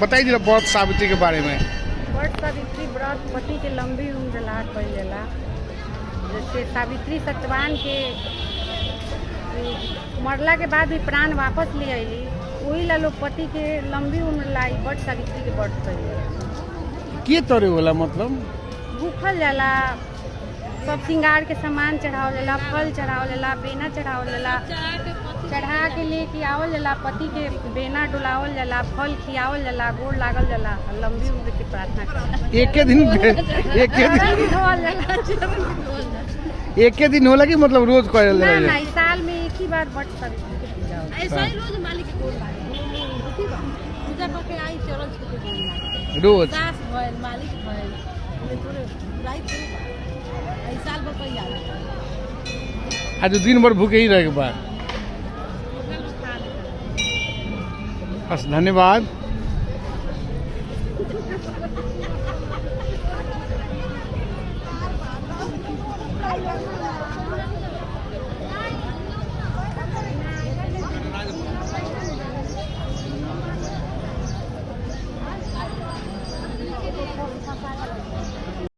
बताइए जरा व्रत सावित्री के बारे में। व्रत सावित्री व्रत पति के लंबी उम्र ला कइल जाला। जैसे सावित्री सत्यवान के मरला के बाद भी प्राण वापस ले आईली, वही ला लोग पति के लंबी उम्र ला व्रत सावित्री के व्रत कइल जाला। के तोरे होला मतलब भूखल जाला, सब श्रृंगार के सामान चढ़ावल जाला, फल चढ़ावल जाला, बेना चढ़ावल जाला, चढ़ा के लेके आवल जाला, पति के बेना डुलावल जाला, फल खियावल जाला, गोड़ लागल जाला, लंबी उम्र की प्रार्थना करल। एक के दिन एक के दिन होला कि मतलब रोज करल ना जाला? ना, साल में एक ही बार व्रत सावित्री के पूजा होला। ऐसा ही रोज मालिक के गोड़ लागे पूजा करके आई चरल छूटे गोड़ लागे रोज दास भइल मालिक भइल थोड़े रात आई साल भर कई आवे आज दिन भर भूखे ही रहे के बाद। बस धन्यवाद।